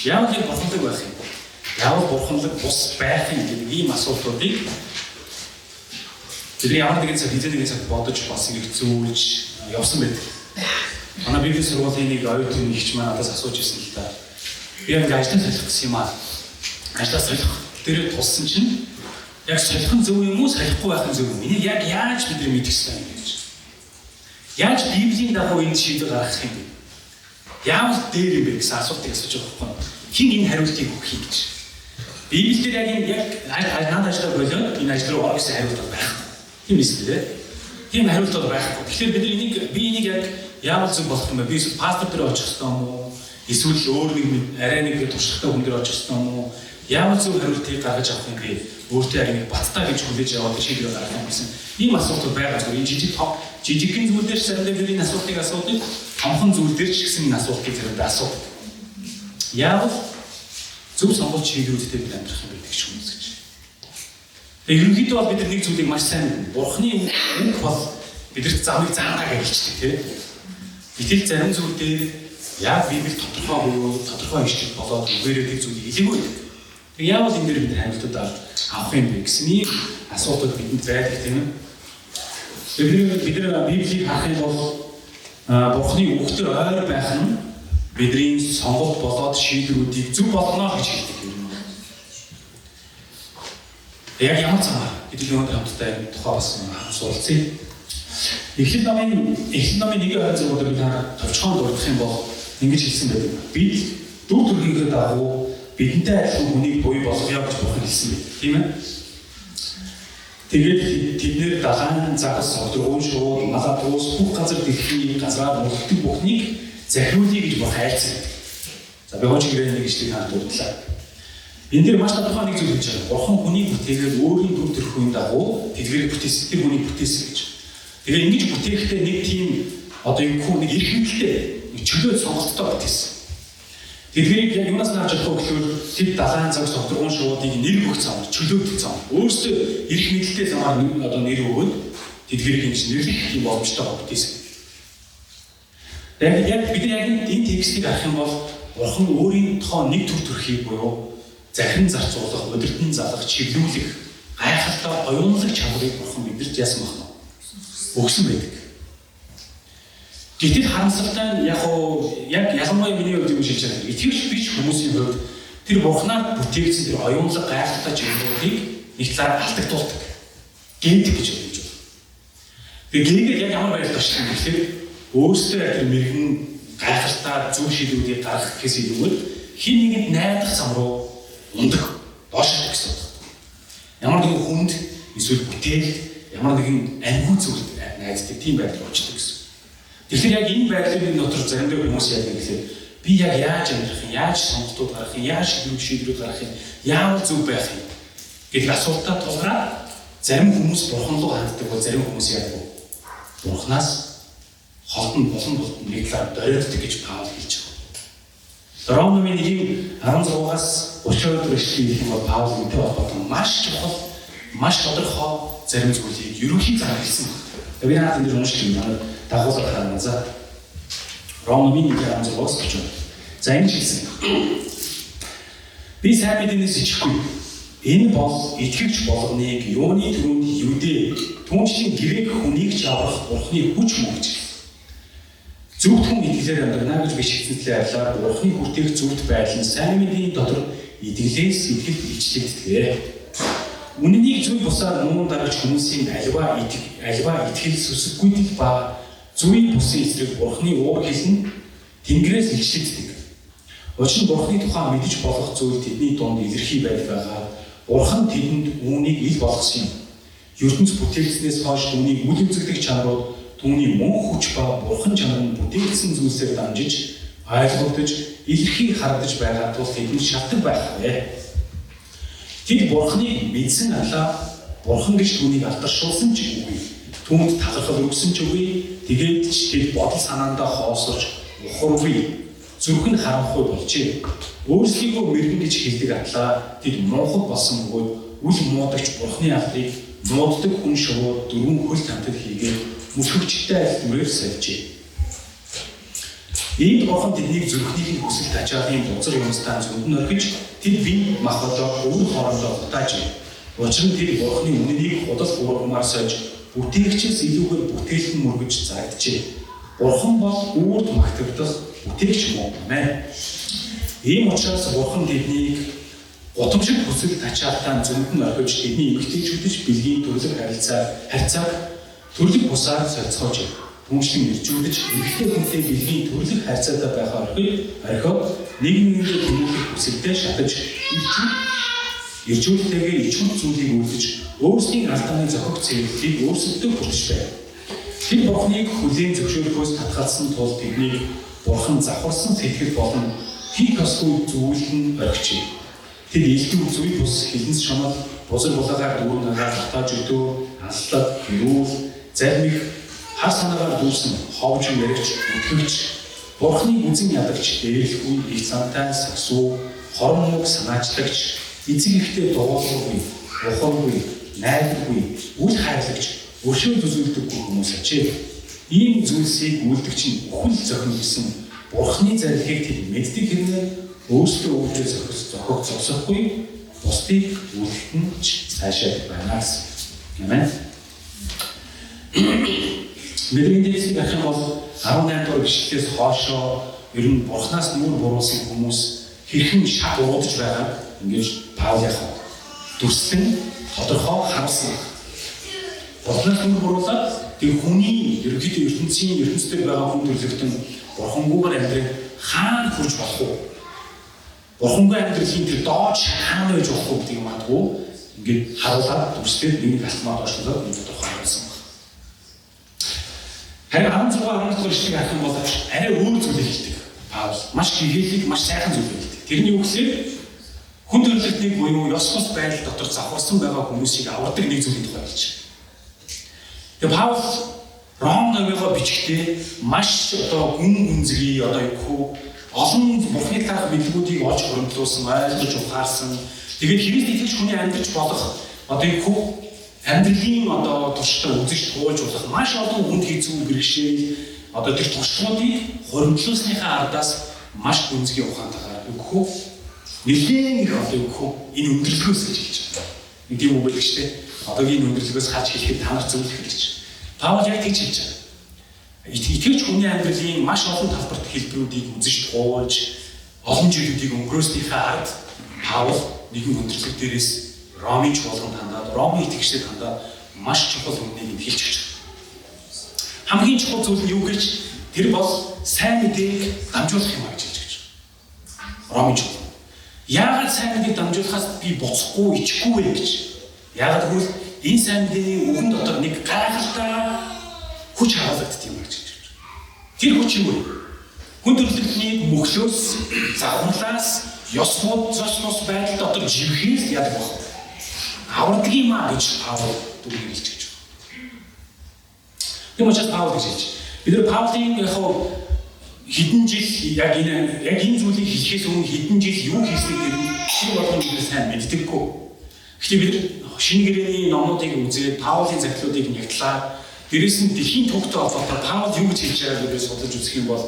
Яавал яг бурханлаг байх юм. Яавал бурханлаг бус байх юм гэдэг ийм асуултуудыг бидний ямар нэгэн цаг хэзээ нэгэн цаг бодож бас ингэ зөөлж явсан байдаг. Манай Библийн сургуулийн нэг оюутны ихч маань надаас асууж ирсэн л та. Би яг ажлаа солих гэсэн юм аа. Ажлаа солих дээр тулсан чинь яг солих нь зөв юм уу, солихгүй байх нь зөв юм. Энийг яг яаж бид нар мэдэх ёстой юм гэж. Яаж Библийн дагуу энэ шийдвэр гаргах юм бэ? Яавал дээр юм бэ гэсэн асуултыг асууж байгаа байхгүй. Хин энэ хариултыг өгөх юм гэж. Библиэлд яг надад ажлаа болоод энэ ажил руу орох гэсэн хариулт байх. Тийм эсвэл тийм хариулт байхгүй. Тэгэхээр би энийг яг яавал зөв болох юм бэ? Би эсвэл пастор дээр очих ёстой юм уу? Эсвэл өөр нэг арай нэг туршлагатай хүн дээр очих ёстой юм уу? Яавал зөв хариултыг гаргаж авах юм бэ? Өөртөө яг нэг баттаа гэж хүлээж аваад шийдвэр гаргах юм гэсэн. Ийм асуултууд байгаа шүү. Энэ жижигхэн зүйл дээр сарилэг энэ асуултыг асуудаг, томхон зүйл дээр ч гэсэн энэ асуултыг зэрэгдээ асуудаг. Яавал зөв сонголт шийдвэрүүдтэй бид амьдрах юм байдаг шүү гэж. Тэгээ ерөнхийдөө бол бид нэг зүйлийг маш сайн мэднэ. Бурхны үг бол бидэрт замыг заагаа хэлчихдэг тийм. Гэтэл зарим зүйл дээр яг Библи тодорхой ишлэл болоод үгээрээ тэр зүйлийг хэлээгүй байдаг. Тэгээ яавал энэ дээр бид хариултууд авах юм бэ гэсэн ийм асуултууд бидэнд байдаг тийм ээ. Бид нар Библийг харах юм бол Бурхны үгтэр ойр байх нь бидний сонголт болоод шийдвэрүүдийг зөв болгоно гэж хэлдэг юм. Яг ямар цамаар гэдэг нь хамттай тухай бас асуулцъя. Эхлэл номын 1:26-д бид товчхон дурдах юм бол ингэж хэлсэн байдаг. Бид дүр төрхийгөө дагуу бидэнтэй адилхан хүнийг буй болгоё гэж Бурхан хэлсэн байдаг. Тийм ээ? Тэгээд тэднэр далайн загас содоргуун шууд малад уус бүх газар дэлхийн газраар мөрөлдөг бүхнийг захируулъя гэж Бурхан айлцсан байдаг. За би хожиг гэрээ нэг ишлийг хаад дурдлаа. Энэ дээр маш тодорхой нэг зүйл хэлж байгаа. Бурхан хүнийг бүтээгээд өөрийн дүр төрхийн дагуу тэдгээр бүтээсэн, тэр хүнийг бүтээсэн гэж. Тэгээ ингэж бүтээхдээ нэг тийм одоо юм хүн нэг эрх мэдэлтэй чөлөө сонголттой бүтээсэн. Тэдгэрийг яг юунаас нааж авах вэ гэхээр тэд далайн цаг содоргуун шуудыг нэр өгөх цамаар чөлөөт цамаар өөрсдөө эрх мэдэлтэй цамаар одоо нэр өгөөд тэдгэрийг ингэж нэрлэх юм боломжтой бүтээсэн. Тэгээд яг бид энэ текстийг харах юм бол Бурхан өөрийн тухайн нэг төр төрхийг буюу захин зарцуулах, удирдан залах, чиглүүлэх, гайхалтай оюунлаг чанарыг Бурхан бидэнд яасан байна? Өгсөн байдаг. Гэтэл харамсалтай нь яг ялангуяа миний хувьд юм шилж байгаа. Итгэвч биш хүмүүсийн хувьд тэр Бурханаар бүтээгдсэн тэр оюунлаг гайхалтай чанаруудыг нэг талаар алдагдуулдаг. Гэмдэг гэж хэлж байна. Тэгээ гэмгээд яг ямар байдлаар ашиглах юм гэхээр өөрсдөө тэр мэрэгэн гайхалтай зөв шийдвэрүүдийг гаргах гэсэн юмуд хин нэгэнд найдах зам руу ундаг, доошилдог гэсэн үг. Ямар нэгэн хүнд эсвэл бүтээл ямар нэгэн амьгүй зүйлд найддаг тийм байдал болчихдог гэсэн. Тэгэхээр яг энэ байдлын дотор заримдаа хүмүүс яадаг гэхээр би яг яаж амьдрах юм, яаж сонголтууд гаргах юм, яаж шийдвэрүүд гаргах юм, яавал зөв байх юм гэдэг асуултаа тулгараад зарим хүмүүс Бурхан руу ханддаг бол зарим хүмүүс яадаг вэ? Бурханаас холдон нэг талаар дөрөвдөг гэж Паул хэлж байгаа. Ром номын 1:16-аас 30-р эшлэлийг хэлэх бол Паул энэтэй холбоотой маш чухал, маш тодорхой зарим зүйлийг ерөнхий замаар хэлсэн байна. Би наад энэ уншиж байна. Дагуулах харна за. Ром номын 1:16-аас 30. За ингэж хэлсэн. Би сайн мэдэнээс ичихгүй. Энэ бол итгэвч болгоныг юуны түрүүнд юудэ түншлийн грек хүнийг ч аврах Бурхны хүч мөн гэж. Зөвхөн итгэлээр амьдрна гэж биш хэвчлээ арилаар Бурхны хүртээх зөвхт байдал нь сайн мэдээний дотор итгэлээс итгэл ичлэгдэгэ. Үнэнийг зөв бусаар мөн дарагч хүмүүсийн альва итгэл сүсэггүйдэл ба зөвийн бусын эсрэг Бурхны уур хэлэн Тэнгэрээс ичлэгддэг. Учир нь Бурхны тухай мэдж болох зүйл тэдний дунд илэрхий байгаа. Бурхан тэдэнд үүнийг ил болгосон юм. ертөнц бүтээлснээс хойш түүний үл үзэгдэх чанарууд түүний мөн хүч ба бурхан чанар нь бүтээлсэн зүйлсээр дамжиж ойлгогдож илэрхий харагдаж байгаа тул тэдэнд шалтгаан байх вэ. Тэд бурханыг мэдсэн алаа бурхан гэж түүнийг алдаршуулсан ч үгүй. Түүнд талархал өгсөн ч үгүй. Тэгээд ч тэд бодол санаандаа хоосорч ухаргүй. Зүрх нь харанхуй болжээ. Өөрсдийгөө мэрэгэн гэж хэлдэг атлаа тэд муухай болсон бөгөөд үл муудагч бурханы алдрыг мууддаг хүн шувууд дөрвөн хөл тамтад хийгээд мөсгөгчтэй айлтмөрөөр сольжээ. Ийм бурхан тэднийг зүрхнийг хүсэл тачаалын бузар юмстай зөнд нь орхиж тэд бие махбодоо өөр хоорондоо хутааж байна. Учир нь тэр бурханы үнэнийг худал хуурмаар сольж бүтээгчээс илүүгээр бүтээлэн мөргөж зарагджээ. Бурхан бол үрд магтагдах бүтээгч мөн амин. Ийм учраас бурхан тэднийг гудамжиг хүсэл тачаалтаа зөнд нь орхиж тэдний эмгтээчүүдж бэлгийн төрлөг харьцааг төрлөг бусаар солилцоож хүмүүстийн иржүүлж эмгтээ хүнтэй бэлгийн төрлөг харьцаатай байхаар орхиод нийгмийн хүмүүстийн хүсэлтэд шатаж иржүүлэлтэйгээр ичмэл зүйлийг үлдэж өөрсдийн алдааны зохих цэвэрлэлийг өөрсөдөө бүрдэж байна. Тэр бурхныг хүлээн зөвшөөрөхөөс татгалзсан тул тэднийг бурхан завхарсан сэтгэл болон хийх ёсгүй зүйл нь орхижээ. Тэр илдүү зүйл бус хилэнс шанал бузар булаагаар дүүрнээр татаж өдөө аллаг гэрүүл зарим их хар санаагаар дүүрсэн ховж яригч өтгөгч бурхныг үзэн ядагч дээлгүй их цантай сагсуу хорон мөг санаачлагч эцэг ихтэй дуулуургүй ухамгүй найдваргүй үл хайрлагч өршөөл үзүүлдэггүй хүмүүс ачээ. Ийм зүйлсийг үлдэгч нь үхэл зохино гэсэн бурхны зарилыг тэр мэддэг хэрнээ өөрсдөө үүдээ зохих зогсохгүй бусдыг үлдэн ч цаашаа байна гэсэн. Амен. Мэдрэгийн дэвсийг гарах юм бол 18 дугаар бичлэгээс хоошоо ер нь бурхнаас нүүр буруулсан хүмүүс хэрхэн шат уудаж байгааг ингэж Паул яах вэ? Дүрслэн тодорхой харуулсан. Бурхнаас нүүр буруулаад тэр хүний ерөнхийдөө ертөнцийн байгаа хүн төрлөختөн бурхангүйгээр амьдрэх хаана хүрч болох вэ? Бурхангүй амьдралын тэр доош хаана байж болох вэ гэдэг юм аадгүй ингээд харуулаад дүрслээд нэг алтмаа доошлоод энэ тодорхой харуулсан. Харин 16 12 бичлэг харах юм бол арай өөр зүйл хэлдэг. Паул маш гихээлэг, маш сайхан зүйл хэлдэг. Тэрний үг гэхээр хүн төрлөختнийг буюу ёс бус байдал дотор завхарсан байгаа хүмүүсийг авардаг нэг зүйлийн тухай хэлж байна. Тэгээ Паул Ром номыгоо бичгтээ маш гүн гүнзгий юу хөө олон бурхны талаарх мэдлгүүдийг олж хөрөмтлүүлсэн, ойлгож ухаарсан. Тэгээд Христ итгэж хүний амьдарч болох юу хөө амьдралын туршлагаа үзэж туулж болох маш олон үнд хийцүү бэрхшээл тэр туршлагуудыг хөрөмтлүүлснийхээ ардаас маш гүнзгий ухаантайгаар юу хөө нэлээд их энэ өндөрлөгөөс гэж хэлж байна. Нэг юм уу байдаг шүү дээ. Энэ өндөрлөгөөс харж хэлэхэд та нар зөвлөх гэж. Паул яг тэгж хэлж байгаа. Итгэж хүний амьдралын маш олон талбарт хэлбэрүүдийг үзэж туулж олон жилүүдийг өнгөрөөснийхээ ард Паул нэгэн өндөрлөг дээрээс Ромын чуулганд хандаад, Ромын итгэгчдэд хандаад маш чухал үннийг хэлж өгч байна. Хамгийн чухал зүйл нь юу гэж тэр бол сайн мэдээг дамжуулах юм гэж хэлж өгч байна. Ромын чуулган яагаад сайн мэдээг дамжуулахаас би буцахгүй ичихгүй вэ гэж. Яагаад гэвэл энэ сайн мэдээний үгэн дотор нэг гайхалтай хүч харуулдаг юм гэж хэлж байна. Тэр хүч юу вэ? Хүн төрлөختнийг мөхлөөс, завхарлаас, ёс бус байдал дотор живхээс яадаг баг. Авардаг юм аа гэж Паул дүгнэж хэлж байна. Тийм учраас Паул гэж хэлж. Бид нэр Паулын хэдэн жил яг энэ зүйлийг хэлэхээс өмнө хэдэн жил юу хийснийг тэр шиг болгоно сайн мэддэггүй. Гэхдээ бид шинэ гэрээний номнуудыг үзээд Паулын захидлуудыг нягтлаа. Дээрээс нь дэлхийн түүхтэй холбоотой Паул юу гэж хэлж байгааг бид судалж үзэх юм бол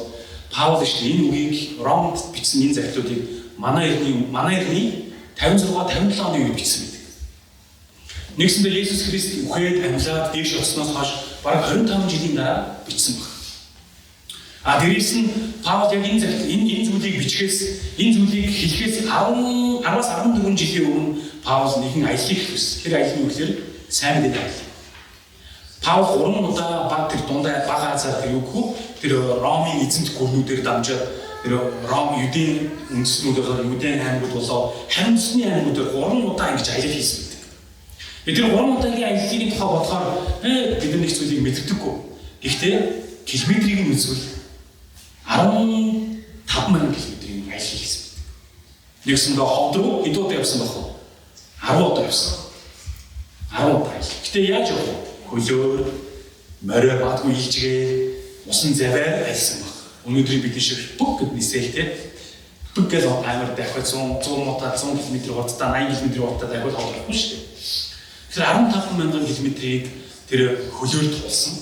Паул шүү дээ энэ үгийг Ромд бичсэн энэ захидлуудыг манай эртний 56 57 оны үед бичсэн байдаг. Нэгсэндээ Есүс Христ үхээд амьлаад дээш оцсноос хойш бараг 25 жилийн дараа бичсэн байна. Дээрээс нь Паул яг энэ зүйлийг бичгээс энэ зүйлийг хэлэхээс 10-аас 14 жилийн өмнө Паул нэгэн аяллыг хийсэн. Тэр аялал нь үгээр сайн мэдээ аялал. Паул 3 удаа баг тэр дундаа бага азар тэр юу тэр Ромын эзэнт гүрнүүдээр дамжаад тэр Ром Юдын үндэстнүүдээр Юдын аймагуд болоо харин усны аймагуудаар 3 удаа ингэж аялал хийсэн байдаг. Тэр 3 удаагийн аяллын тухай бодохоор бид нэг зүйлийг мэддэггүй. Гэхдээ километрийг нь үзвэл 15,000 км-ийн аялал хийсэн байдаг. Нэгсэндээ ховд руу хэд удаа явсан байх вэ? 10 удаа явсан. 10 удаа. Гэтэ яаж явах вэ? Хөлөөр, морой бадгүй илжгээ, усан заваар айлсан баг. Өнөөдөр бид шиг бүг гэд нисэлтэй. Бүг гэж амар дахиад 100 мотор 100 км хурдтай 80 км хурдтай дахиад хоолохгүй шүү дээ. Тэгэхээр 15,000 км-ийг тэр хөлөөр туулсан.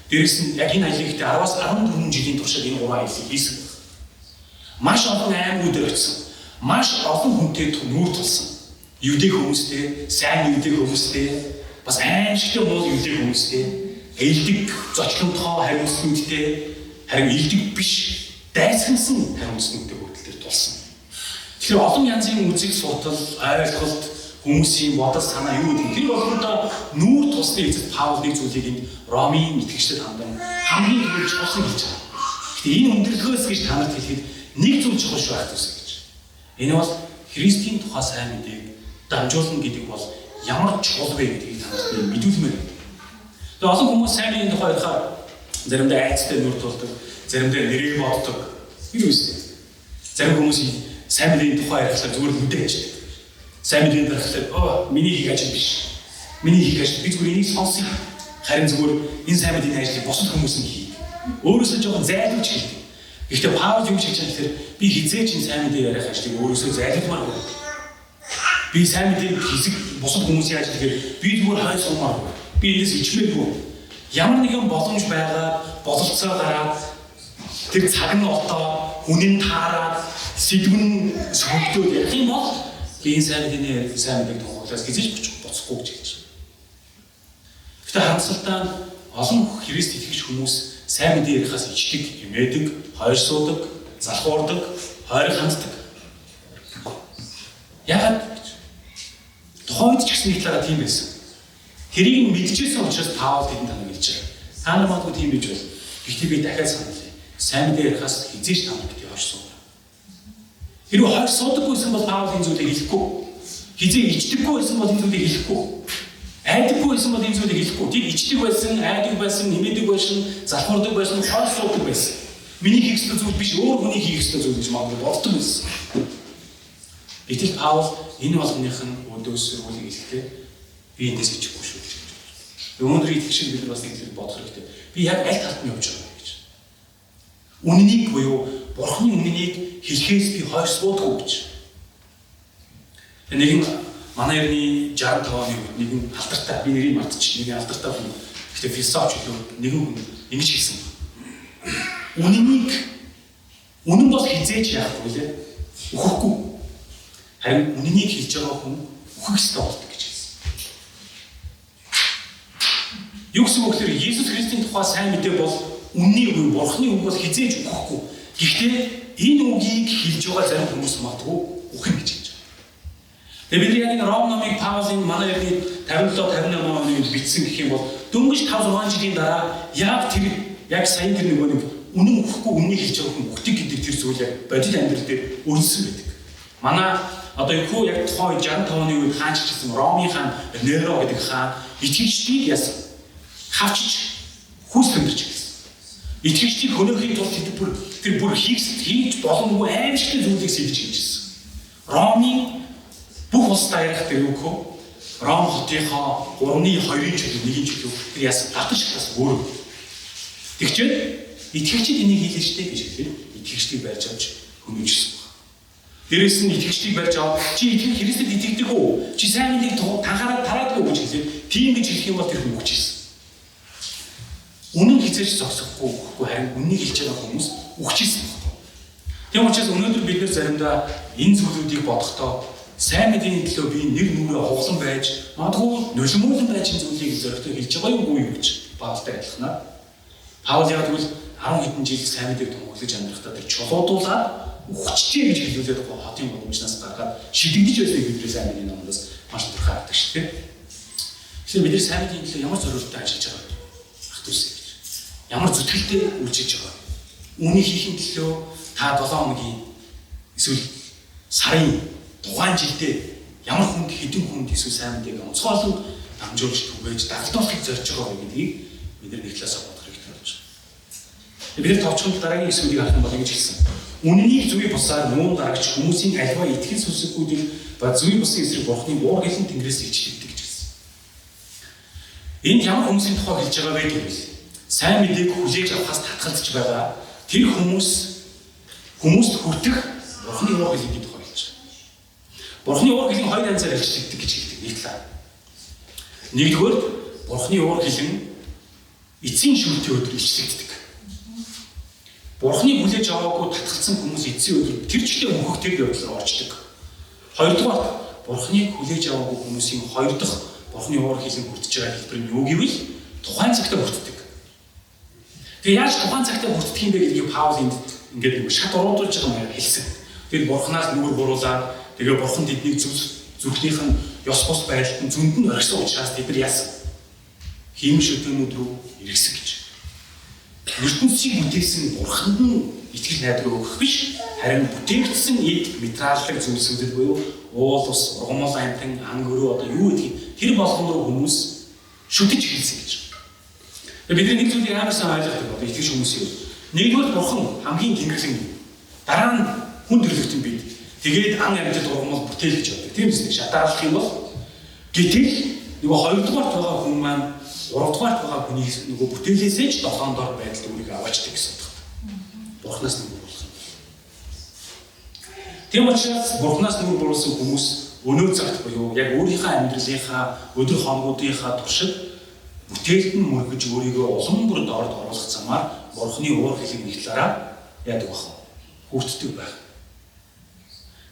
Дээрээс нь яг энэ аялалд 10-аас 14 жилийн туршид энэ 3 аяллыг хийсэн. Маш олон аймагуудаар очсон. Маш олон хүнтэй нүүр тулсан. Юудэ хүмүүстэй, сайн юудэ хүмүүстэй, бас аимшигтай муу юудэ хүмүүстэй, элдэг зочломтгоо хариуцлагуудтэй, харин элдэг биш, дайсагнсан хариуцлагуудтэй хүртэл тулсан. Тэгэхээр олон янзын үзэг судал, ойлголт, хүмүүсийн бодол санаа юу гэдэг. Тэр болгондоо нүүр тусны эцэст Паул нэг зүйлийг энэ Ромын итгэгчдэд хандан хамгийн түрүү чухал гэж байна. Гэхдээ энэ өндөрлгөөс гэж танарт хэлэхэд нэг зүйл чухал шүү байх гэсэн гэж. Энэ бол Христийн тухай сайн мэдээг дамжуулна гэдэг бол ямар чухал вэ гэдгийг танарт мэдүүлмээр байна. Тэгээ олон хүмүүс сайн мэдээг тухай ярихаар заримдаа айцтай нүр тулдаг, заримдаа нэрээ боддог. Юу вэ? Зарим хүмүүс сайн мэдээг тухай ярихлаар зүгээр нүдээ аждаг. Сайн мэдээг ярихлаар миний хийх ажил биш. Миний хийх ажил би зүгээр энийг сонсох. Харин зүгээр энэ сайн мэдээг ажлыг бусад хүмүүс нь хий. Өөрөөсөө жоохон зайлуулж хэлдэг. Гэхдээ Паул юу гэж хэлж байгаа гэхээр би хизээч энэ сайн мэдээ ярих ажлыг өөрөөсөө зайлуулмаар байна. Би сайн мэдээг хийх бусад хүмүүсийн ажил гэхээр би зүгээр хай сумаар. Би энэс ичмээргүй. Ямар нэгэн боломж байгаад бололцоо гараад тэр цаг нь отоо үнэн таараад сэдвэн сөгдөөд ярих юм бол би энэ сайн мэдээг тохиолдоос хизээч буцахгүй гэж хэлж байна. Гэхдээ харамсалтай олон Христ итгэгч хүмүүс сайн мэдээ ярихаас ичдэг, хэмээдэг, хойш суудаг, залхуурдаг, хойрог ханддаг. Яагаад тухайд ч гэсэн нэг талаараа тийм байсан. Тэрийг мэдчихсэн учраас Паул тэдэнд таныг хэлж байгаа. Та нар магадгүй тийм гэж бол. Гэхдээ би дахиад сануулъя. Сайн мэдээ ярихаас хизээч таныг хойш суудаг. Хэрвээ хойш суудаггүйсэн бол Паул энэ зүйлийг хэлэхгүй. Хизээ ичдэггүй байсан бол энэ зүйлийг хэлэхгүй. Айдаггүй байсан бол энэ зүйлийг хэлэхгүй. Тэг ичдэг байсан, айдаг байсан, нэмэдэг байсан, залхуурдаг байсан, хойш суудаг байсан. Миний хийх ёстой зүйл биш, өөр хүний хийх ёстой зүйл гэж магадгүй боддог байсан. Гэтэл Паул энэ болгоных нь өдөөс сөргүүлийг хэлэхдээ би эндээс ичихгүй шүү гэж. Өнөөдөр итгэж шиг бид бас нэг зүйл бодох хэрэгтэй. Би яг аль талд нь явж байгаа юм гэж. Үннийг буюу Бурхны үннийг хэлэхээс би хойш суудаггүй гэж. Нэг манай ерний 65 оны нэгэн алдартай, би нэрийг мартчих, нэгэн алдартай хүн. Гэхдээ философч илүү нэгэн хүн ингэж хэлсэн. Үнэн бол хизээч яахгүй лээ. Үхэхгүй. Харин үннийг хэлж байгаа хүн үхэх ёстой болдог гэж хэлсэн. Юу гэсэн үг вэ? Иесус Христийн тухай сайн мэдээ бол үнний үг, Бурхны үг бол хизээч үхэхгүй. Гэхдээ энэ үгийг хэлж байгаа зарим хүмүүс магадгүй үхэн гэж хэлж байгаа. Тэгээ бид яг Ром номыг Паулын манай ерний 57-58 оны бичсэн гэх юм бол дөнгөж 5-6 жилийн дараа яг сайн тэр нэг үнэн үхэхгүй үннийг хэлж байгаа хүн үхдэг гэдэг тэр зүйл яг бодит амьдрал дээр өрнөсөн байдаг. Манай одоо яг тухайн 65 оны үед хаанч гэсэн Ромын хаан Неро гэдэг хаан итгэгчдийг яасан хавчиж хүс тэмдэрч гэсэн. Итгэгчдийг хөнөөхийн тулд тэр бүр хийж боломгүй аимшигтай зүйлийг сэлж хийжсэн. Ромын бүх улстай ярих тэр үгүй Ром хотынхоо 3-2 чөлөө 1 чөлөө тэр яасан гадаж бас өөр. Тэгчээд итгэгчид энийг хийлээ штэ гэж хэлээд итгэгчдийг барьж авч хөнөөжсөн. Дээрээс нь итгэгчдийг барьж аваад чи итгэх Христэд итгэдэг үү? Чи сайн мэдээг танхаараа тараадгүй гэж хэлээд тийм гэж хэлэх юм бол тэр хүн үхчихсэн. Үнэн хизээж зогсохгүй харин үннийг хэлж байгаа хүмүүс үхчихсэн. Тийм учраас өнөөдөр бид нэр заримдаа энэ зүйлүүдийг бодохдоо сайн мэдээний төлөө би нэг нүрээ хуглан байж магадгүй нулимуулан байж энэ зүйлийг зөрөгтэй хэлж байгаа юу юу гэж Паултай адилханаа. Паул яг тэгвэл 10 хэдэн жил сайн мэдээг тунгаглаж амьдрахдаа тэр чулуудуулаад үхчихжээ гэж хэлүүлээд байгаа хотын боломжноос гаргаад шидэгдэж байсныг бидний сайн мэдээний номоос маш тодорхой харагдаж шүү дээ. Тэгэхээр бид нар сайн мэдээний төлөө ямар зорилготой ажиллаж байгаа вэ? Ах дүүс гэж. Ямар зүтгэлтэй үйлчилж байгаа вэ? Үүнийг хийхин төлөө та 7 хоногийн эсвэл сарын тухайн жилдээ ямар хүнд хэдэн хүнд эсвэл сайн мэдээг онцгойлон дамжуулж түгээж дагтуулахыг зорж байгаа гэдгийг бид нар нэг талаас бодох хэрэгтэй болж байна. Бид нар товчхонд дараагийн эсвүүдийг харах юм бол ингэж хэлсэн. Үннийг зүвий бусаар нүүн дарагч хүмүүсийн альва итгэл сүнсгүүдийг ба зүвий бусын эсрэг Бурхны уур хэлэн тэнгэрээс ичдэг гэж хэлсэн. Энд ямар хүмүүсийн тухай хэлж байгаа вэ гэвэл сайн мэдээг хүлээж авахаас татгалзаж байгаа тэр хүмүүст хүртэх Бурхны уур хэлний тухай хэлж байгаа. Бурхны уур хэлний хоёр янзаар илчилдэг гэж хэлдэг нэг талаар. Нэгдүгээр Бурхны уур хэлэн эцсийн шүлтийн өдөр илчлэгддэг. Бурхны хүлээж аваагүй татгалцсан хүмүүс эцсийн өдөр тэр чигтээ мөнхөгтэй явдлаар орчдөг. Хоёрдугаар Бурхныг хүлээж аваагүй хүмүүсийн хоёр дахь Бурхны уур хилэн хүртэж байгаа хэлбэр нь юу гэвэл тухайн цагтаа хүртдэг. Тэгээ яаж тухайн цагтаа хүртдэг юм бэ гэдгийг Паул энд ингээд нэг шат уруудуулж байгаа юм хэлсэн. Тэгээд Бурханаас нүгэр буруулаад тэгээ Бурхан тэднийг зүрхнийх нь ёс бус байдалд нь зөнд нь орхисон учраас тэд нар яасан? Хийм шүтэнүүд рүү иргэсэн гэж. ертөнцийг бүтээсэн Бурханд нь итгэл найдвар өгөх биш, харин бүтээгдсэн эд материаллык зүйлсүүдэд буюу уул ус, ургамал амтан, ан гөрөө одоо юу гэдгийг тэр болгон руу хүмүүс шүтэж хэлсэн гэж. Бидний нэг зүйлийг амар сайн ойлгох одоо итгэж хүмүүсийн нэгдүгээр Бурхан хамгийн тэнгэрлэг юм. Дараа нь хүн төрлөختөн бид тэгээд ан амьтад ургамал бүтээл гэж байдаг. Тийм үстэй шатааллах юм бол гэтэл нөгөө хоёрдугаарт байгаа хүн маань гуравдугаарт байгаа хүний нөгөө бүтээлээсээ ч долоондор байдалд өөрийгөө аваачдаг гэсэн үг. Бурханаас нүгэр болох юм. Тийм учраас Бурханаас нүгэр буруулсан хүмүүс өнөө цагт буюу яг өөрийнхөө амьдралынхаа өдөр хоногуудынхаа туршид бүтээлд нь мөргөж өөрийгөө улам бүр доорд оруулах замаар Бурханы уур хилэг нэгтлээрээ яадаг баха. Хүртдэг байх.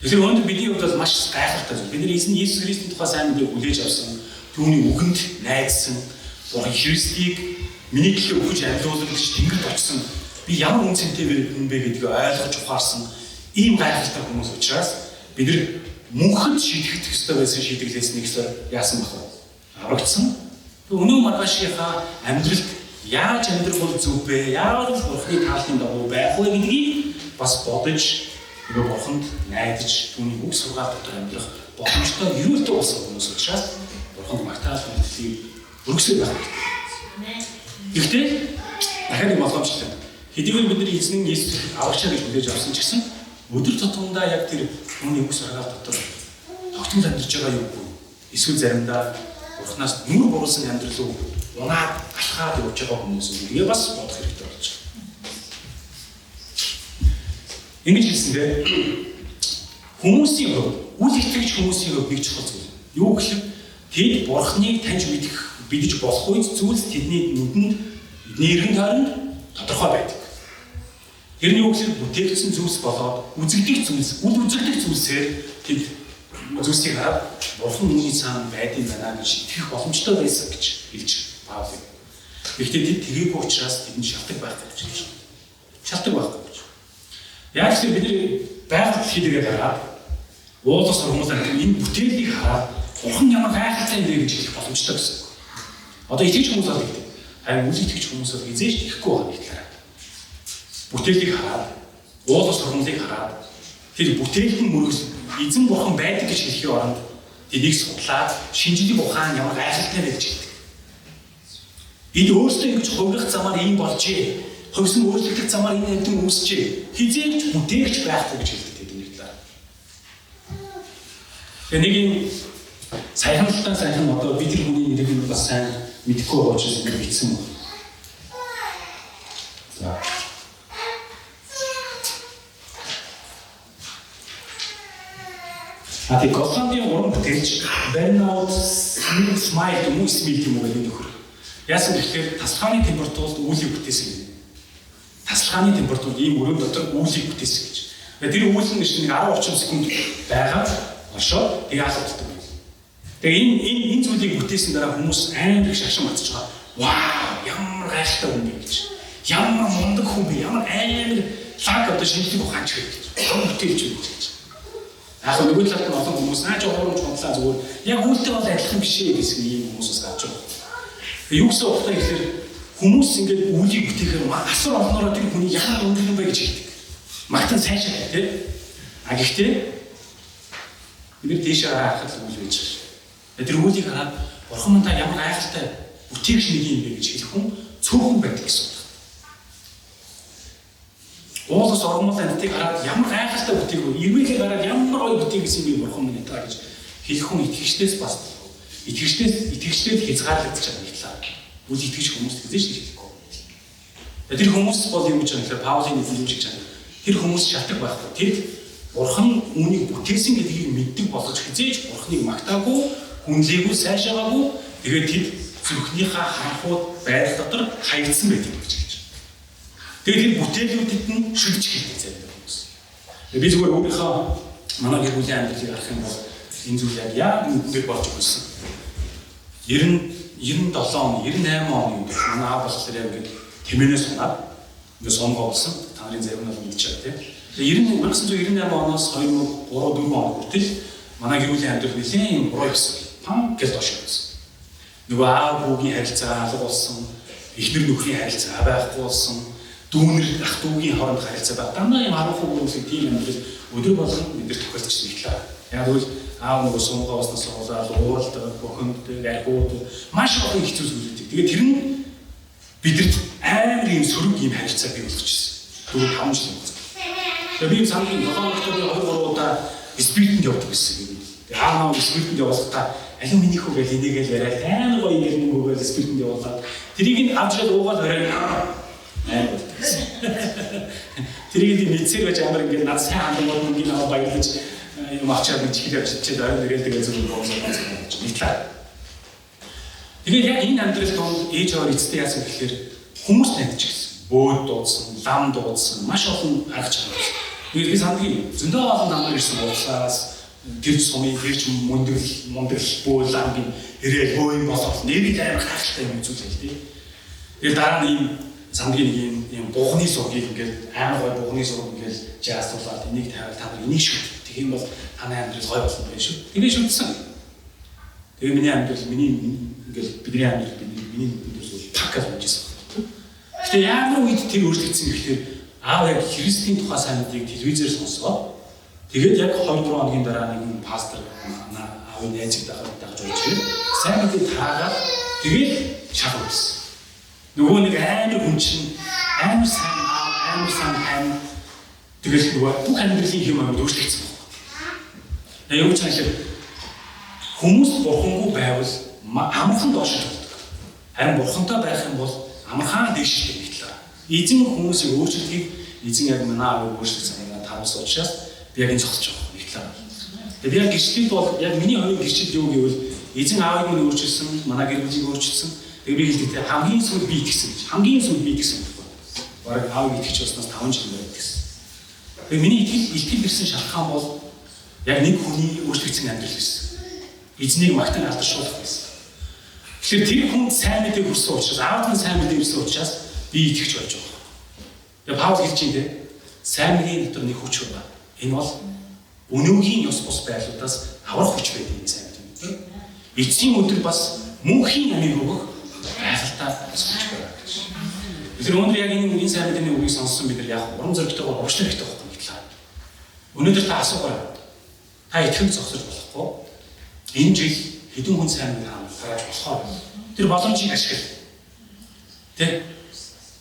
Тэгэхээр өнөөдөр бидний хувьд бол маш гайхалтай зүйл. Бид нар Иесус Христийн тухай сайн мэдээ хүлээж авсан, түүний үгэнд найдсан, Бурхан Христийг миний төлөө өгч амьлуулж тэнгэрт очсон. Би ямар үнцэнтэй юм бэ гэдгийг ойлгож ухаарсан ийм гайхалтай хүмүүс учраас бид нар мөнхөд шийдэх ёстой байсан шийдэглээс нэгсээр яасан бах вэ? Аврагдсан. Өнөө маргаашийнхаа амьдралд яаж амьдрах бол зөв бэ? Яаж Бурханы тааллын дагуу байх вэ гэдгийг бас бодож Бурханд найдаж түүний үг сургаал дотор амьдрах боломжтой эрүүлтэй болсон хүмүүс учраас Бурханд магтаал мэдээллийг өргөсөй байх. Гэхдээ дахиад нэг боломжтой. Хэдийгээр бид нар эзэн Иесус аврагчаа гэж хүлээж авсан ч гэсэн өдөр тутамдаа яг тэр түүний үг сургаал дотор тогтмол амьдарч байгаа юм уу? Эсвэл заримдаа Бурханаас нүр буруулсан амьдрал руу унаад алхаад явж байгаа хүмүүс үгээ бас бодох хэрэгтэй болж байна. Ингэж хэлсэндээ хүмүүсийн хувьд үл итгэгч хүмүүсийн хувьд нэг чухал зүйл. Юу гэхээр тэд Бурханыг таньж мэдэх бидэж болох үед зүйлс тэдний нүдэнд нэрэн тойронд тодорхой байдаг. Тэр нь юу гэхээр бүтээгдсэн зүйлс болоод үзэгдэх зүйлс, үл үзэгдэх зүйлсээр тэд зүйлсийг хараад Бурхан үүний цаана байдсан байна гэж итгэх боломжтой байсан гэж хэлж Паул. Гэхдээ тэд тэгээгүй учраас тэдэнд шалтгаан байх гэж хэлж байна. Шалтгаан байх гэж. Яг л бид байгаль хийдгээ гараад уулаас ургамал энэ бүтээлийг хараад Бурхан ямар гайхалтай юм бэ гэж хэлэх боломжтой гэсэн. Одоо итгэж хүмүүс бол гэдэг. Харин үл итгэж хүмүүс бол хизээш ихгүй байгаа нэг талаараа. Бүтээлийг хараад уулаас ургамлыг хараад тэр бүтээлд нь мөргөл эзэн Бурхан байдаг гэж хэлхийн оронд энийг судлаад шинжлэх ухаан ямар гайхалтай байж гэдэг. Энд өөрсдөө ингэж хувирах замаар ийм болжээ. Хөвсөн өөрчлөлт замаар энэ амьтан үүсчээ. Хизээч бүтээгч байхгүй гэж хэлдэг тэдний талаар. Тэгээ нэг юм сайхан одоо бид тэр хүний нэрийг нь бас сайн мэдэхгүй байгаа учраас ингэ бичсэн байна. За. А тэг Голландын уран бүтээлч Бернаут Смайл хүмүүс мэл юм уу гэдэг нөхөр. Яасан гэхээр тасалгааны температурт үүлийг бүтээсэн юм. Тасалгааны температур ийм өрөөнд дотор үүлийг бүтээсэн гэж. Тэр үйл нь нэг 10-30 секунд байгаад оршоод тэгээ алгаддаг. Тэгээ энэ зүйлийг бүтээсэн дараа хүмүүс амар их шашин батж байгаа. Вау, ямар гайхалтай хүн бэ гэж. Ямар мундаг хүн бэ? Ямар амар лаг одоо шинжлэх ухаанч гэж. Ямар бүтээлч юм гэж. Яг нөгөө талд нь олон хүмүүс наач хуурамч бодлоо зүгээр яг үлдээ бол адилхан биш ээ гэсэн ийм хүмүүсээс гарч байгаа. Тэгээ юу гэсэн утгатай гэхээр хүмүүс ингээд үүлийг бүтээхээр асар олноороо тэр хүний ямар өндөр юм бэ гэж хэлдэг. Магтан сайшаа тий. А гэхдээ бид тийшээ харахад үйл байж байгаа. Тэр үүлийг хараад Бурхан мань та ямар гайхалтай бүтээгч нэг юм бэ гэж хэлэх хүн цөөхөн байдаг гэсэн үг. Уулаас ургамал амьтыг хараад ямар гайхалтай бүтээг вэ? Ирвэхийг хараад ямар гоё бүтээг гэсэн би Бурхан мань та гэж хэлэх хүн итгэгчдээс бас итгэгчдээс хязгаарлагдаж байгаа юм талаа. Үл итгэж хүмүүс гэж хэлэхгүй. Тэр хүмүүс бол юу гэж байгаа гэхээр Паулийн хэлж байгаа. Тэр хүмүүс шалтгаан байхгүй. Тэд Бурхан үүнийг бүтээсэн гэдгийг мэддэг болгож хизээж Бурханыг магтаагүй, хүнлээгүй, сайшаагаагүй. Тэгээд тэд зүрхнийхээ харанхуй байдал дотор хаягдсан байдаг гэж хэлж байна. Тэгээд тэр бүтээлүүдэд нь шүлж хэлдэг зарим хүмүүс. Би зүгээр өөрийнхөө манай гэр бүлийн амьдралыг харах юм бол энэ зүйл яг үнээр болж өгсөн. 97 он, 98 оны үед манай аав болохоор яг ингээд тэмээнээс унаад ингээд сонгоо болсон. Та нарын зарим нь мэдчихэж байгаа тийм. Тэгээ 1998 оноос 2003 4 он хүртэл манай гэр бүлийн амьдрал нэлийн буруу явсан. Пан гэж доош явсан. Нөгөө аав хүүгийн харилцаа алга болсон, эхнэр нөхрийн харилцаа байхгүй болсон, дүүнэр ах дүүгийн хооронд харилцаа байна. Дандаа юм 10% хүмүүсийн тийм амьдрал өдөр болгон мэдэр тохиолдож ирлээ. Яг л аав нөгөө сонгоо болсноос болоод ууралдаг, бохонд, аргууд маш олон хэцүү зүйлүүд. Тэгээ тэр нь бидэнд амар юм сөрөг юм харилцаа бий болгочихсон. 4-5 жил болсон. Тэгээ би сангийн 7 октябрь 23 удаа спиртэнд явдаг гэсэн юм. Тэгээ аав наа спиртэнд явуулахдаа аль минийх үү гэж энийгээл яриад амар гоё ингэ мөнгөөгөө спиртэнд явуулаад тэрийг нь авч ирээд уугаад орой амар. Тэрийг нь мэдсээр байж амар ингэ над сайн хандмал мөнгөний аваа баярлаж юм авчаад нэг чихэл явж чичээд орой нэрэл тэгээ зөв боомсоо нийтлээ. Тэгээд яг энэ амьдрал донд ээж аваар эцтэй яасан гэхээр хүмүүс таньчихсан. Бөөд дуудсан, лам дуудсан, маш олон арга чанар. Тэгээд би сандгийн зөндөө олон намар ирсэн уурлаас гэрч сумын гэрч мундрал бөө ламгийн ирээл бөө юм болоод нэрийг амар хайртай юм үзүүлээ тий. Тэгээд дараа нь ийм сандгийн нэг юм бугны зургийг ингээд амар гой бугны зураг ингээд жаастуулаад энийг тавиал та нар энийг шүт. Тэгэх юм бол таны амьдрал гой болно байх шүү. Тэгээ шүтсэн. Тэгээ миний амьдрал ингээд бидний амьдрал миний амьдрал пакаж болчихсон. Гэтэ ямар үед тэр өөрчлөгдсөн гэхээр аав яг Христийн тухай сайн мэдгийг телевизээр сонсоод тэгээд яг 2-3 хоногийн дараа нэг пастор аавын найзыг дагаж ирээд сайн мэдээ таагаад тэгээд шалгуулсан. Нөгөө нэг амар хүн чинь амар сайн аав, амар сайн хайм тэгэл нөгөө бүх амьдралын юм амар өөрчлөгдсөн байна. Яг юу ч хэлэх хүмүүс бурхангүй байвал амархан доош болдог. Харин бурхантай байх юм бол амархан дээш хэлээ. Эзэн хүмүүсийг өөрчлөлтийг эзэн яг манай аавыг өөрчлөсөн санаа таамаас учраас би яг энэ зогсож байгаа хэлээ. Тэгээд яг гэрчлэлд бол яг миний хувийн гэрчлэл юу гэвэл эзэн аавыг минь өөрчилсөн, манай гэр бүлийг өөрчилсөн. Тэгээд би хэлдэг хамгийн сүүл би итгэсэн гэж. Хамгийн сүүл би итгэсэн байна. Бараг аавыг итгэж болсноос 5 жил байна гэсэн. Тэгээд миний итгэл ирсэн шалтгаан бол яг нэг хүний өөрчлөгдсөн амьдрал байсан. Эзнийг магтан алдаршуулах байсан. Тэгэхээр тэр хүн сайн мэдээ хүрсэн учраас, аав нь сайн мэдээ хүрсэн учраас би итгэж болж байгаа. Тэгээд Паул хэлж юм те. Сайн мэдээний дотор нэг хүч байна. Энэ бол өнөөгийн ёс бус байдлуудаас аврах хүч байдаг юм сайн мэдээ. Эцсийн өдөр бас мөнхийн амийг өгөх гайхалтай хүч байна. Тэгэхээр өнөөдөр яг энэ сайн мэдээний үгийг сонссон бид нар яг урам зоригтойгоор уучлах хэрэгтэй байхгүй гэтлээ. Өнөөдөр та асуугаа. Та итгэж зогсож болохгүй. Энэ жил хэдэн хүн сайн мэдээ тарааж болохоор тэр боломжийг ашигла.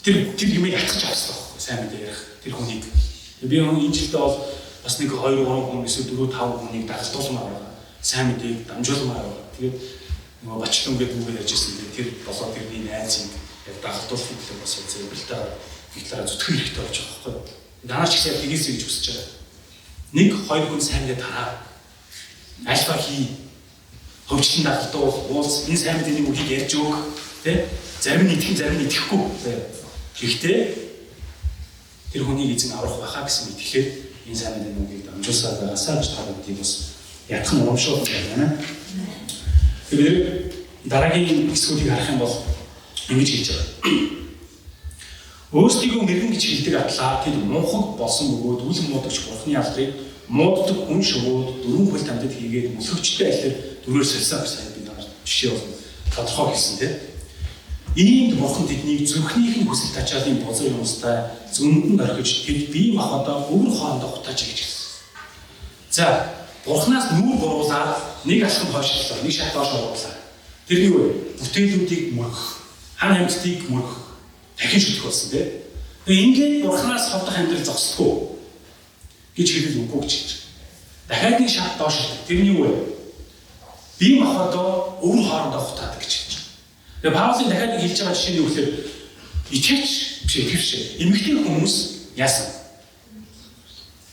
Тэр юмыг ятгах авсан байхгүй сайн мэдээ ярих тэр хүнийг. Би энэ жилдээ бол бас нэг 2-3 хүн эсвэл 4-5 хүнийг дагалтуулмаар байгаа. Сайн мэдээг дамжуулмаар байгаа. Тэгээд нөгөө бачлан гэдэг үгээр ярьжсэн тэр болоо тэрний найзыг яг дагалтуулах гэдэг бас зөвлөлтөөр хэлээр зүтгэх хэрэгтэй болж байгаа байхгүй. Данаач их сайн тгийсэй гэж хүсэж байгаа. 1-2 хүн сайн мэдээ тараа. Альфа хий хөвчлэн дагалтуул уулз энэ сайн мэдээний үгийг ярьж өг тий зарим нь итгэх зарим нь итгэхгүй гэхдээ тэр хүний эзэн аврах байхаа гэсэн итгэлээр энэ сайн мэдээний үгийг дамжуулсаар байгаасаа гэж таадгийг бас ятах нь урамшуул байна. Тэгэхээр дараагийн хэсгүүдийг харах юм бол ингэж хэлж байгаа. Өөрсдийгөө мэрэгэн гэж хэлдэг атлаа тэд мунхаг болсон бөгөөд үл муудагч бурхны алдрыг мууддаг хүн шөвөөд дөрвөн хөл тамдад хийгээд мөсөгчтэй алхаар дөрөөр сарсаа сайн бид нар жишээ бол тодорхой хэлсэн тийм. Иймд бурхан тэднийг зүрхнийх нь хүсэл тачаалын бузар юмстай зөндөн орхиж тэд бие махбодоо өвөр хоорондоо хутааж гэж хэлсэн. За бурханаас нүүр буруулаад нэг алхам хойшлоо, нэг шат доош оруулаа. Тэр юу вэ? Бүтээлүүдийг мөрөх, хан амьтдыг мөрөх, дахин шүтэх болсон тийм. Тэгээ ингээд бурханаас ховдох амьдрал зогсдгоо гэж хэлэл үгүй гэж. Дахиад нэг шат доош. Тэр нь юу вэ? Бие махбодоо өвөр хоорондоо хутаадаг гэж хэлж байгаа. Тэгээ Паулын дахиад нэг хэлж байгаа жишээ нь юу гэхээр итгэвч биш эмэгтэй хүмүүс яасан?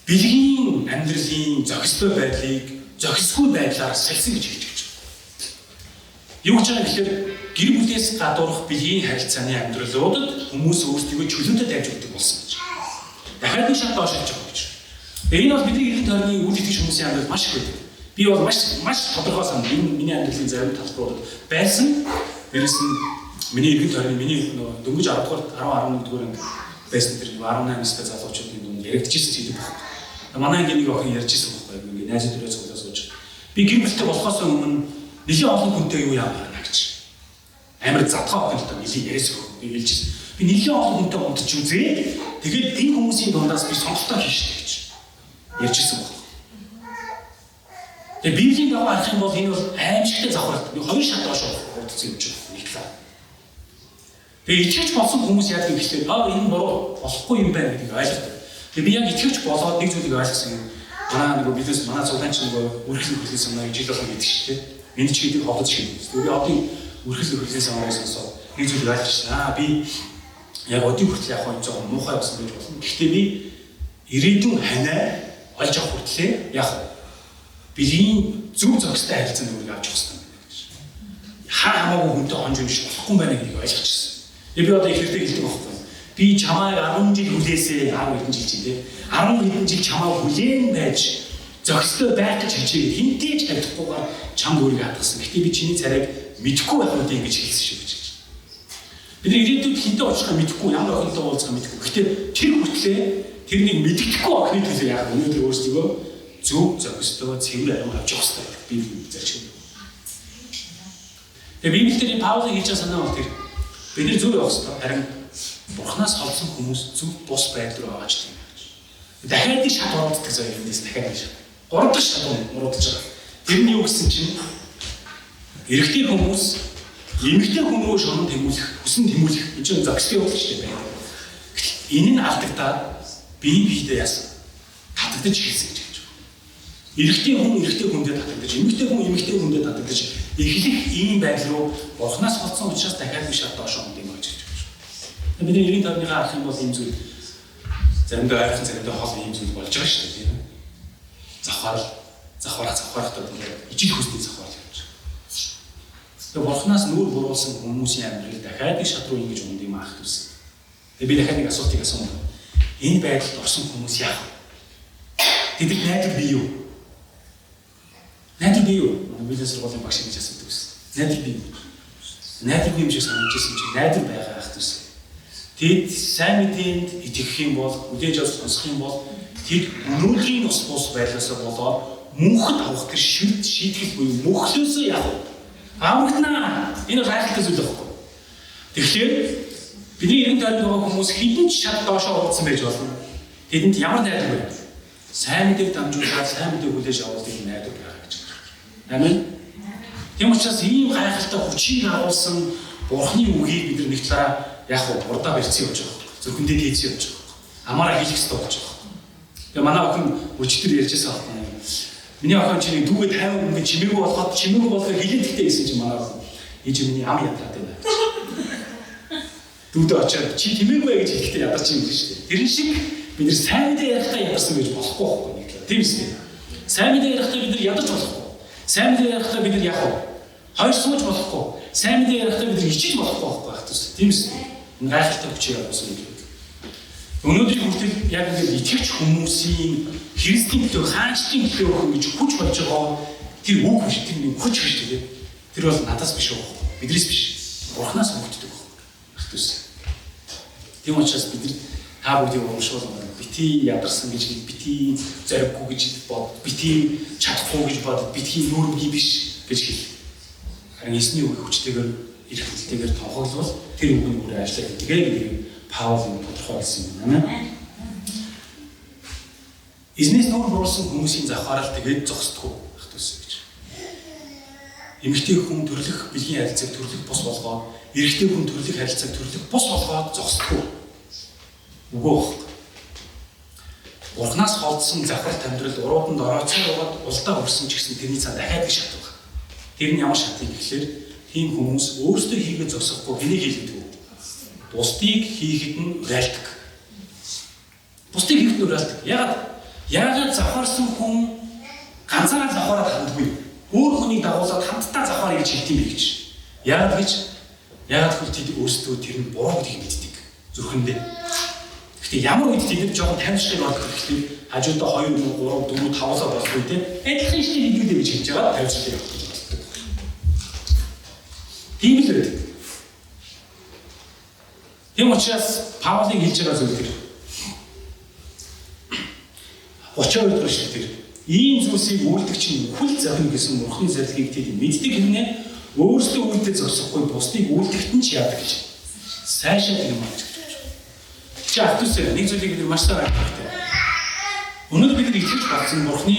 Бэлгийн амьдралын зохистой байдлыг зохисгүй байдлаар салсан гэж хэлж байгаа. Юу гэж байгаа гэхээр гэр бүлээс гадуурх биеийн харилцааны амьдралуудад хүмүүс өөрсдөө чөлөөтэй тавьж өгдөг болсон гэж. Дахиад нэг шат доош хэлж байгаа гэж. Энэ бол бидний эргэн тойрны үйл итгэж хүмүүсийн амьдрал маш их байдаг. Би бол маш тодорхой санаа миний амьдралын зарим талбаруудад байсан. Дээрээс нь миний эргэн тойрны миний дөнгөж 10 дугаар 11 дугаар анги байсан тэр 18 настай залуучуудын дунд яригдчихсэн зүйл байна. Манай анги нэг охин ярьжсэн байхгүй ингээ найз төрөө цуглаа сууж. Би гэр бүлтэй болохоос өмнө нэлийн олон хүнтэй юу яамаар гэж. Амар задгаа охин л та нэлийн яриас өгөх хэлжсэн. Би нэлийн олон хүнтэй унтж үзээ. Тэгээд энэ хүмүүсийн дундаас би сонголтоо хийштэй гэж ярьжсэн байна. Тэгээд Библийн дагуу харах юм бол энэ бол аимшигтай завхралт. Би хоёр шат доош урдсан юм чинь нэг талаа. Тэгээд итгэж болсон хүмүүс яадаг юм гэхлээр энэ буруу болохгүй юм байна гэдгийг ойлгодог. Тэгээд би яг итгэж болоод нэг зүйлийг ойлгосон юм. Манай нэг бизнес манай цуглаанч нэг үргэлжлэх хөлний санааг жил болгоо гэдэг шүү дээ. Энд ч гэдэг холдож хэлсэн. Тэгээд би одын үргэлжлэх хөлний санааг сонсоод нэг зүйл ойлгочихсан. Би яг одын хүртэл яг хоо жоохон муухай болсон гэж болно. Гэхдээ би ирээдүйн ханаа олж авах хүртлээр яг биеийн зөв зохистой харилцааны үүрэг авч явах хэрэгтэй байна гэж. Хаа хамаагүй хүнтэй хонж юмш болохгүй юм байна гэдгийг ойлгочихсон. Би одоо их хэрэгтэй хэлдэг байхгүй. Би чамайг 10 жил хүлээсээ 10 хэдэн жил чинь тий 10 хэдэн жил чамайг хүлээн байж зохистой байх гэж хичээгээд хинтээ ч тавьдахгүйгээр чамд өөрийгөө хадгалсан. Гэхдээ би чиний царайг мэдэхгүй байх үедээ ингэж хэлсэн шүү гэж. Бид ирээдүйд хинтээ очихыг мэдэхгүй ямар охинтой уулзах мэдэхгүй. Гэхдээ тэр хүртлээр тэрнийг мэддэхгүй охины төлөө яг өнөөдөр өөрсдөө зөв зохистой цэвэр ариун авч явах хэрэгтэй. Би зарч байна. Тэгээ Библиэлд Паулын хэлж байгаа санаа бол тэр бид нар зөв явах хэрэгтэй. Харин Бурханаас холдсон хүмүүс зөв бус байдал руу аваач тийм байна. Дахиад нэг шат оролцдог зав юмдээс дахиад нэг шат. 3 дахь шат уруудаж байгаа. Тэр нь юу гэсэн чинь эрэгтэй хүмүүс эмэгтэй хүмүүст шунан тэмүүлэх, хүсэн тэмүүлэх энэ чинь зохистой явдал шүү дээ байна. Энэ нь алдагдаад биедээ яасан. Татагдаж хэлсэн гэж байна. Эрэгтэй хүндээ татагдаж, эмэгтэй хүндээ татагдаж эхлэх ийм байдал руу Бурханаас холдсон учраас дахиад нэг шат доош онд юм гэж байна. Бидний эрийн тойрныхаа арах юм бол ийм зүйл заримдаа ойрхон заримдаа хол ийм зүйл болж байгаа шүү дээ тийм ээ. Завхаарахтаа тэгээд ижил хүсний завхаар явж байгаа. Тэгээд Бурханаас нүүр буруулсан хүмүүсийн амьдрал дахиад нэг шат руу ингэж онд юм аах гэсэн. Тэгээд би дахиад нэг асуултыг асуусан. Энэ байдалд орсон хүмүүс яах вэ? Тэд найдвар бий юу? Найдвар бий юу? Бизнес сургуулийн багш гэж асуудаг гэсэн. Найдвар бий юу? Найдвар юм шиг санагдчихсан чинь найдвар байгаа ах гэсэн. Тэд сайн мэдээнд итгэх юм бол хүлээж авч сонсох юм бол тэд өнөөдрийн ус бус байдлаасаа болоод мөнхөд авах тэр шийтгэл буюу мөнхлөөсөө яах вэ? Аврагнаа. Энэ гайхалтай зүйл байхгүй. Тэгэхээр бидний эргэн тойронд байгаа хүмүүс хэдэн ч шат доошоо урдсан байж болно. Тэдэнд ямар найдвар вэ? Сайн мэдээг дамжуулаад сайн мэдээг хүлээж авах тийм найдвар байгаа гэж байна. Амин. Тийм учраас ийм гайхалтай хүчийг агуулсан Бурхны үгийг бид нэг талаараа яг урдаа барьцсан явж байгаа. Зөвхөндөө хийсэн явж байгаа. Амаараа хийх хэрэгтэй болж байгаа. Тэгээ манай охин өчтөр ярьжсэн байна. Миний охин чинь дүүгээ 50 өмнө чимээгүй болоход чимээгүй болохыг хэлээдэгтэй гэсэн чинь манай охин ээж миний ам ятаад байна. Дүүдээ очиад чи чимээгүй гэж хэлэхдээ ядарч юм биш үү? Тэрэн шиг бид нэр сайн мэдээ ярихдаа ядарсан гэж болохгүй байхгүй нэг л. Тийм үстэй. Сайн мэдээ ярихдаа бид нар ядарч болохгүй. Сайн мэдээ ярихдаа бид нар яах вэ? Хоёр сууж болохгүй. Сайн мэдээ ярихдаа бид нар ичиж болохгүй байхгүй байх тус. Тийм үстэй. Энэ гайхалтай хүчээр авсан юм. Өнөөдөр хүртэл яг ингээд итгэж хүмүүсийн Христийн төлөө хаанчдын төлөө гэж хүч болж байгаа тэр үг биш тэр нэг хүч биш тийм. Тэр бол надаас биш үү? Бидрээс биш. Бурханаас өгдөг байх тус. Тийм учраас бид нар та бүдийг урамшуул бити ядарсан гэж бити зориггүй гэж бод бити чадахгүй гэж бод бити нүрмгий биш гэж хэл. Харин эсний үг хүчтэйгээр эрх хэлтэйгээр тонхоглол тэр үгний үр ажиллах гэдэг Паул тодорхойлсон юм байна. Эзнээс нүүр буруулсан хүмүүсийн завхаарал тэгээд зогсдгүй байх тус гэж. Эмэгтэй хүн төрлөх бэлгийн харилцааг төрлөх бус болгоод эрэгтэй хүн төрлөх харилцааг төрлөх бус болгоод зогсдгүй. Үгүй ээ. Бурханаас холдсон завхарт амьдрал урууданд орооцсон байгаад улдаа өрсөн ч гэсэн тэрний цаана дахиад их шат байна. Тэр нь ямар шат юм гэхэлэр тийм хүмүүс өөрсдөө хийгээд зогсохгүй хэнийг хийлгдэг вэ? Бусдыг хийхэд нь уриалдаг. Бусдыг хийхэд нь уриалдаг. Яагаад завхарсан хүн ганцаараа завхараад хандгүй? Өөр хүнийг дагуулад хамтдаа завхаар хийж хэлт юм бэ гэж. Яагаад гэж Яг л тэд өөрсдөө тэр нь буруу гэдгийг мэддэг. Зүрхэндээ. Гэхдээ ямар үед тэд жоохон таньшиг болдог гэхдээ хажуудаа 2, 3, 4, 5-аа болох үедээ адилхан шиг нэгдээ гэж хэлж байгаа тавьчихлаа явах гэж байна. Тийм л үү. Тийм учраас Паулын хэлж байгаа зүйл тэр 32 дугаар эшлэлээр ийм зүйлсийг үйлдэх чинь хүл захин гэсэн Бурхны зарилыг тэд мэддэг хэрнээ өөрсдөө үйлдэл зогсохгүй бусдыг үйлдэхт нь ч яадаг гэж сайшаа тийм юм гэж байна. Чи автусаа нэг зүйлийг бид маш сайн ойлгохтой. Өнөөдөр бид итгэж болсон Бурхны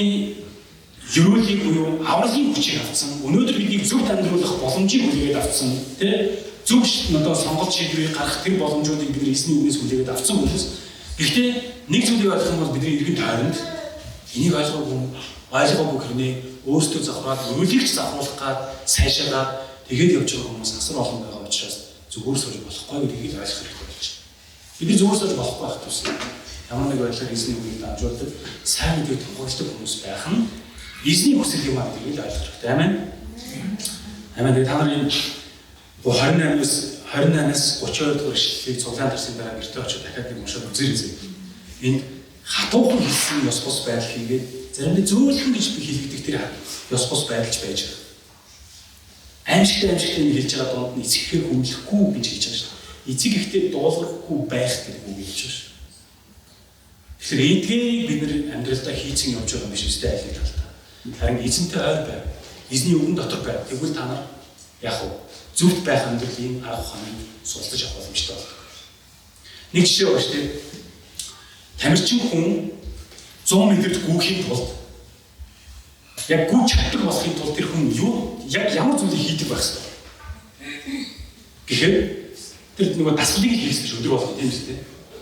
ерөөлийг буюу авралын хүчийг авсан. Өнөөдөр бидийг зөвхт амьдруулах боломжийг хүлээгээд авсан. Тэ зөв одоо сонголт шийдвэрийг гаргах тэр боломжуудыг бид эзний үгнээс хүлээгээд авсан хүмүүс. Гэхдээ нэг зүйлийг ойлгох юм бол бидний иргэн тойронд энийг ойлгоогүй хэрнээ өөрсдөө завхраад өөрийг ч завхруулах гад сайшаагаад тэгээд явж байгаа хүмүүс асар олон байгаа учраас зүгээр сууж болохгүй гэдгийг ойлгох хэрэгтэй болж байна. Бидний зүгээр сууж болохгүй байх тусам ямар нэг байдлаар эзний үгийг дамжуулдаг сайн мэдээ тунхагладаг хүмүүс байх нь эзний хүсэл юм аа гэдгийг ойлгох хэрэгтэй. Амин. Амин. Тэгээд та нарын 28-аас 32 дугаар ишлэлийг цуглаан тарсан дараа гэртээ очиж дахиад нэг уншаад үзээрэй. Энд хатуухан хэлсэн ёс бус байдал хийгээд заримдаа зөөлхөн гэж би хэлэгдэх тэр ёс бус байдалч байж байгаа. Аимшигтай хэлж байгаа донд нь эцэгхээр хүмлэхгүй гэж хэлж байгаа шүү дээ. Эцэг ихтэй дуулахгүй байх гэдэг үг хэлж байгаа шүү. Тэгэхээр эдгийг бид нэр амьдралдаа хийцэн явж байгаа юм биш үстэй айлын талтай. Харин эзэнтэй ойр байв. Эзний үгэн дотор байв. Тэгвэл та нар яг уу зөвхт байх амьдралын арга ухааныг судалж авах боломжтой байна. Нэг жишээ байна шүү дээ. Тамирчин хүн 100 метрт гүйхийн тулд яг гүйж чаддаг болохын тулд тэр хүн юу яг ямар зүйлийг хийдэг байх ёстой. Тэгэхээр тэр нөгөө дасгалыг хийх гэж өдөр болгоо тийм үстэй.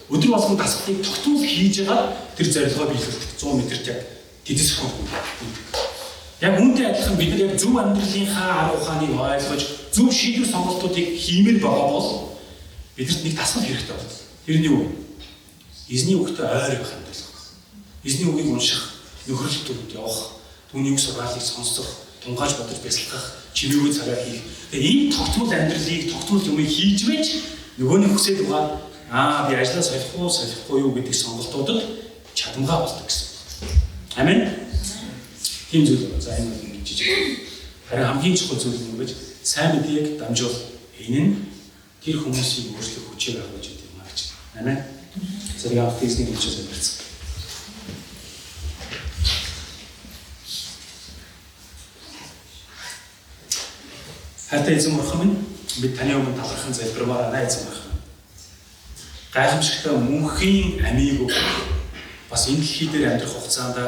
Өдөр болгон дасгалыг тогтмол хийж байгаа тэр зорилгоо биелүүлэх 100 метрт яг тэдэс хүн. Яг үүнтэй адилхан бид нар яг зөв амьдралынхаа арга ухааныг ойлгож зөв шийдвэр сонголтуудыг хиймээр байгаа бол бидэрт нэг дасгал хэрэгтэй байна. Тэрний үг эзний үгтэй ойр байх юм байна. Эзний үгийг унших, нөхөрлөлтөд явах, түүний үг сургаалыг сонсох, тунгааж бодож бясалгах, чимээгүй цагаар хийх. Тэгээ ийм тогтмол амьдралыг, тогтмол юмыг хийж байж нөгөөний хүсэл байгаа би ажлаа солихгүй юу гэдэг сонголтуудад чадамгаа болдог гэсэн. Амен. Тийм зүйл байна. За энэ нэг жижиг. Харин хамгийн чухал зүйл нь юу гэж сайн мэдээг дамжуул. Энэ нь тэр хүмүүсийг өөрчлөх хүчээр авах гэдэг юм аа гэж. Амен. Зэрэг автизмын хүчээр амьдсан. Хайртай эзэн бурхан минь бид таны өмнө талархан залбирмаар байна эзэн бурхан. Гайхамшигтай мөнхийн амийг бас энэ дэлхий дээр амьдрах хугацаанд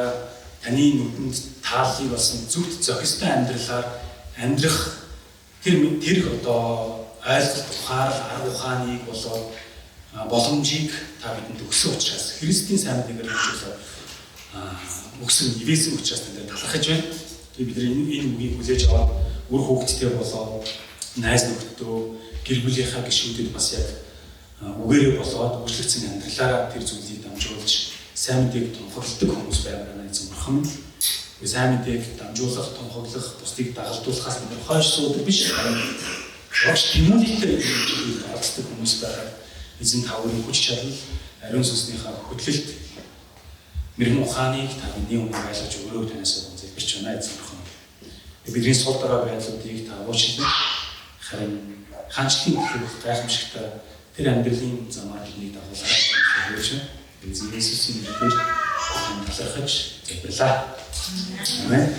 таны нүдэнд тааллыг болсон зүгт зохистой амьдралаар амьдрах тэр одоо ойлголт ухаар арга ухааныг болоод боломжийг та бидэнд өгсөн учраас Христийн сайн мэдээгээр хэмжүүлээ өгсөн ивэсэн учраас танд талархаж байна. Тэгээд бид энэ үгийг хүлээж аваад үр хөвгттэй болоод найз нөхдөдөө гэр бүлийнхаа гишүүдэд бас яг үгээрээ болоод өөрчлөгдсөн амьдралаараа тэр зүйлийг дамжуулж сайн мэдээг тунхагладаг хүмүүс байгаа эзэн бурхан. Сайн мэдээг дамжуулах, тунхаглах, бусдыг дагалдуулахаас бид хойш суудаг биш. Огт тэмүүлэлтэй олддог хүмүүс байгаа. Эзэн таврын хүч чадал, ариун сүнснийхаа хөдлөлт, мэрэгэн ухааныг та бидний өмнө байлгаж өрөө танаас зөвлөж байна эзэн бурхан. Бидний сул дараа байдлуудыг та уучлах. Харин хаанчлын гэх гайхамшигтай тэр амьдралын замаар бидний дагуулж байна. Эзэн Есүсийн нэрээр талархаж залбирлаа. Амен.